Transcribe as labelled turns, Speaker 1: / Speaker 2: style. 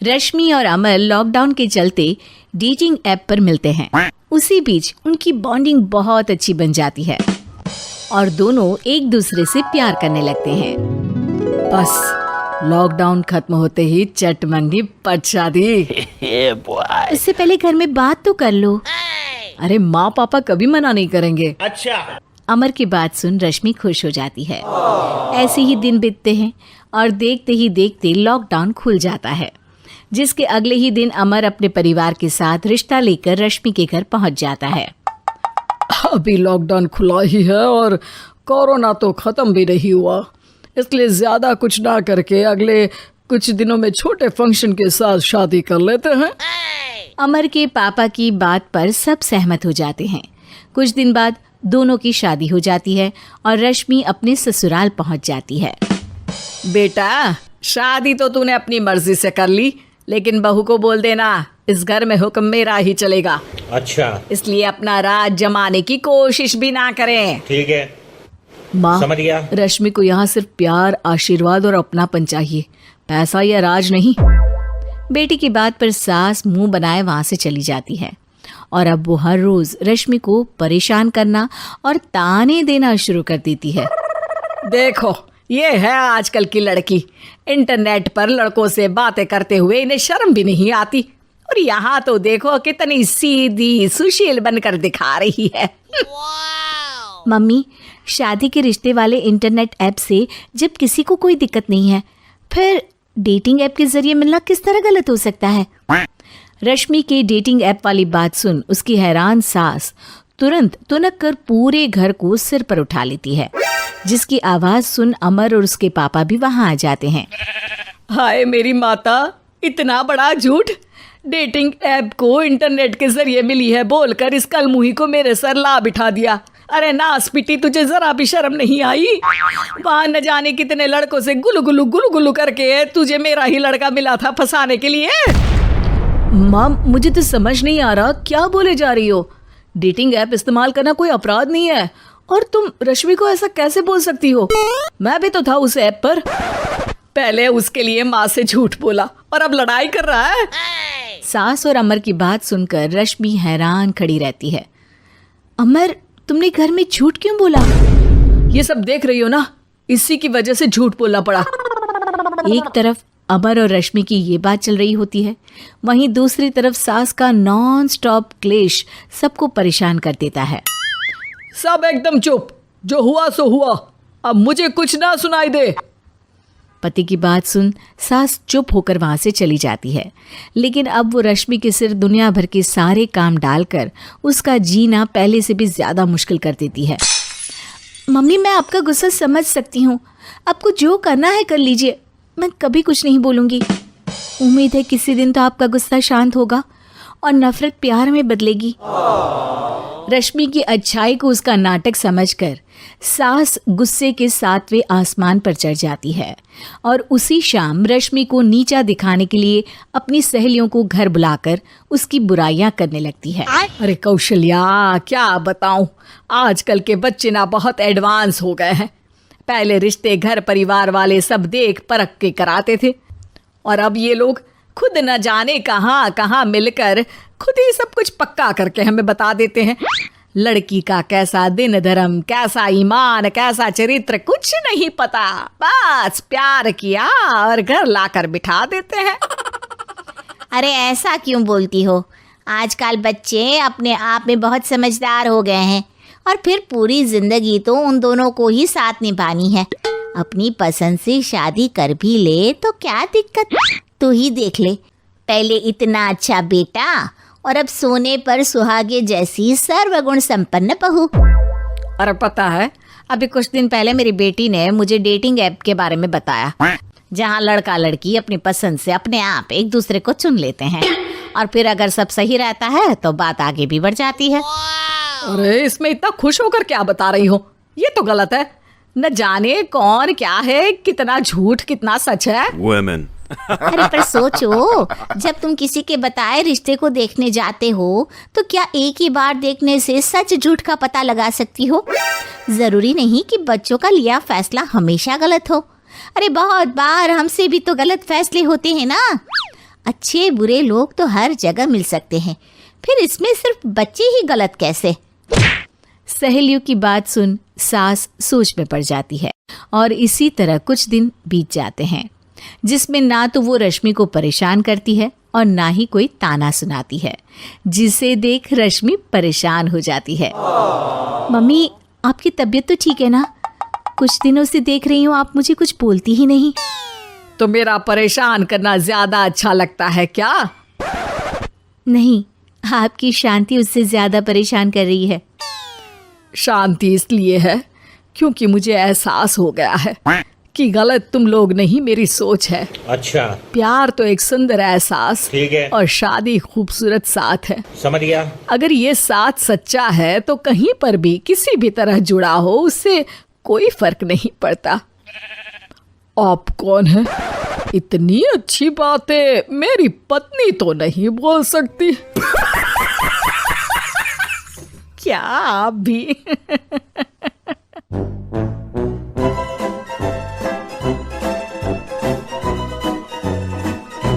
Speaker 1: रश्मि और अमर लॉकडाउन के चलते डेटिंग ऐप पर मिलते हैं। उसी बीच उनकी बॉन्डिंग बहुत अच्छी बन जाती है और दोनों एक दूसरे से प्यार करने लगते हैं। बस लॉकडाउन खत्म होते ही चट मंगी पट शादी। इससे पहले घर में बात तो कर लो। अरे माँ पापा कभी मना नहीं करेंगे।
Speaker 2: अच्छा।
Speaker 1: अमर की बात सुन रश्मि खुश हो जाती है। ऐसे ही दिन बीतते हैं और देखते ही देखते लॉकडाउन खुल जाता है, जिसके अगले ही दिन अमर अपने परिवार के साथ रिश्ता लेकर रश्मि के घर पहुंच जाता है।
Speaker 3: अभी लॉकडाउन खुला ही है और कोरोना तो खत्म भी नहीं हुआ, इसलिए ज्यादा कुछ ना करके अगले कुछ दिनों में छोटे फंक्शन के साथ शादी कर लेते हैं।
Speaker 1: अमर के पापा की बात पर सब सहमत हो जाते हैं। कुछ दिन बाद दोनों की शादी हो जाती है और रश्मि अपने ससुराल पहुंच जाती है।
Speaker 3: बेटा, शादी तो तूने अपनी मर्जी से कर ली, लेकिन बहू को बोल देना इस घर में हुक्म मेरा ही चलेगा।
Speaker 2: अच्छा।
Speaker 3: इसलिए अपना राज जमाने की कोशिश भी ना करें।
Speaker 2: ठीक है,
Speaker 3: माँ,
Speaker 2: समझ गया।
Speaker 3: रश्मि को यहाँ सिर्फ प्यार, आशीर्वाद और अपनापन चाहिए, पैसा या राज नहीं।
Speaker 1: बेटी की बात पर सास मुंह बनाए वहां से चली जाती है और अब वो हर रोज रश्मि को परेशान करना और ताने देना शुरू कर देती है।
Speaker 3: देखो, ये है आजकल की लड़की, इंटरनेट पर लड़कों से बातें करते हुए इन्हें शर्म भी नहीं आती, और यहाँ तो देखो कितनी सीधी सुशील बनकर दिखा रही है।
Speaker 1: मम्मी, शादी के रिश्ते वाले इंटरनेट ऐप से जब किसी को कोई दिक्कत नहीं है, फिर डेटिंग ऐप के जरिए मिलना किस तरह गलत हो सकता है? रश्मि के डेटिंग ऐप वाली बात सुन उसकी हैरान सास तुरंत तुनक कर पूरे घर को सिर पर उठा लेती है, जिसकी आवाज सुन अमर और उसके पापा भी वहां आ जाते हैं।
Speaker 3: हाय मेरी माता, इतना बड़ा झूठ! डेटिंग ऐप को इंटरनेट के जरिए मिली है बोलकर इस कलमुही को मेरे सर ला बिठा दिया। अरे नास पिटी, तुझे जरा भी शर्म नहीं आई? वहां न जाने कितने लड़कों से गुलु गुलु करके तुझे मेरा ही लड़का मिला था फंसाने के लिए। माँ, मुझे तो समझ नहीं आ रहा क्या बोले जा रही हो। डेटिंग ऐप इस्तेमाल करना कोई अपराध नहीं है, और तुम रश्मि को ऐसा कैसे बोल सकती हो? मैं भी तो था उस ऐप पर। पहले उसके लिए माँ से झूठ बोला और अब लड़ाई कर रहा है।
Speaker 1: सास और अमर की बात सुनकर रश्मि हैरान खड़ी रहती है। अमर, तुमने घर में झूठ क्यों बोला?
Speaker 3: ये सब देख रही हो ना, इसी की वजह से झूठ बोलना पड़ा।
Speaker 1: एक तरफ अमर और रश्मि की ये बात चल रही होती है, वहीं दूसरी तरफ सास का नॉन स्टॉप क्लेश सबको परेशान कर देता है।
Speaker 3: सब एकदम चुप, जो हुआ सो हुआ, अब मुझे कुछ ना सुनाई दे।
Speaker 1: पति की बात सुन सास चुप होकर वहां से चली जाती है, लेकिन अब वो रश्मि के सिर दुनिया भर के सारे काम डालकर उसका जीना पहले से भी ज्यादा मुश्किल कर देती है। मम्मी, मैं आपका गुस्सा समझ सकती हूँ, आपको जो करना है कर लीजिए, मैं कभी कुछ नहीं बोलूँगी। उम्मीद है किसी दिन तो आपका गुस्सा शांत होगा और नफरत प्यार में बदलेगी। रश्मि की अच्छाई को उसका नाटक समझकर सास गुस्से के 7वें आसमान पर चढ़ जाती है और उसी शाम रश्मि को नीचा दिखाने के लिए अपनी सहेलियों को घर बुलाकर उसकी बुराइयां करने लगती है।
Speaker 3: अरे कौशल्या, क्या बताऊं, आजकल के बच्चे ना बहुत एडवांस हो गए हैं। पहले रिश्ते घर परिवार वाले सब देख परख के कराते थे, और अब ये लोग खुद न जाने कहाँ कहाँ मिलकर खुद ही सब कुछ पक्का करके हमें बता देते हैं। लड़की का कैसा दिन धर्म, कैसा ईमान, कैसा चरित्र कुछ नहीं पता, बस प्यार किया और घर लाकर बिठा देते हैं।
Speaker 4: अरे ऐसा क्यों बोलती हो? आजकल बच्चे अपने आप में बहुत समझदार हो गए हैं, और फिर पूरी जिंदगी तो उन दोनों को ही साथ निभानी है। अपनी पसंद से शादी कर भी ले तो क्या दिक्कत? तू ही देख ले, पहले इतना अच्छा बेटा और अब सोने पर सुहागे जैसी सर्वगुण संपन्न बहू।
Speaker 1: अरे पता है, अभी कुछ दिन पहले मेरी बेटी ने मुझे डेटिंग ऐप के बारे में बताया, जहाँ लड़का लड़की अपनी पसंद से अपने आप एक दूसरे को चुन लेते हैं, और फिर अगर सब सही रहता है तो बात आगे भी बढ़ जाती है।
Speaker 3: अरे इसमें इतना खुश होकर क्या बता रही हो? ये तो गलत है। न जाने कौन क्या है, कितना झूठ कितना सच है।
Speaker 5: Women.
Speaker 4: अरे पर सोचो, जब तुम किसी के बताए रिश्ते को देखने जाते हो तो क्या एक ही बार देखने से सच झूठ का पता लगा सकती हो? जरूरी नहीं कि बच्चों का लिया फैसला हमेशा गलत हो। अरे बहुत बार हमसे भी तो गलत फैसले होते हैं ना। अच्छे बुरे लोग तो हर जगह मिल सकते हैं, फिर इसमें सिर्फ बच्चे ही गलत कैसे?
Speaker 1: सहेलियों की बात सुन सास सोच में पड़ जाती है और इसी तरह कुछ दिन बीत जाते हैं, जिसमें ना तो वो रश्मि को परेशान करती है और ना ही कोई ताना सुनाती है, जिसे देख रश्मि परेशान हो जाती है। मम्मी, आपकी तबीयत तो ठीक है ना? कुछ दिनों से देख रही हूँ आप मुझे कुछ बोलती ही नहीं।
Speaker 3: तो मेरा परेशान करना ज्यादा अच्छा लगता है क्या?
Speaker 1: नहीं, आपकी शांति उससे ज्यादा परेशान कर रही है।
Speaker 3: शांति इसलिए है क्योंकि मुझे एहसास हो गया है कि गलत तुम लोग नहीं, मेरी सोच है।
Speaker 2: अच्छा,
Speaker 3: प्यार तो एक सुंदर एहसास
Speaker 2: ठीक है,
Speaker 3: और शादी खूबसूरत साथ है।
Speaker 2: समझ गया।
Speaker 3: अगर ये साथ सच्चा है तो कहीं पर भी किसी भी तरह जुड़ा हो उससे कोई फर्क नहीं पड़ता। आप कौन है? इतनी अच्छी बातें मेरी पत्नी तो नहीं बोल सकती। क्या आप भी?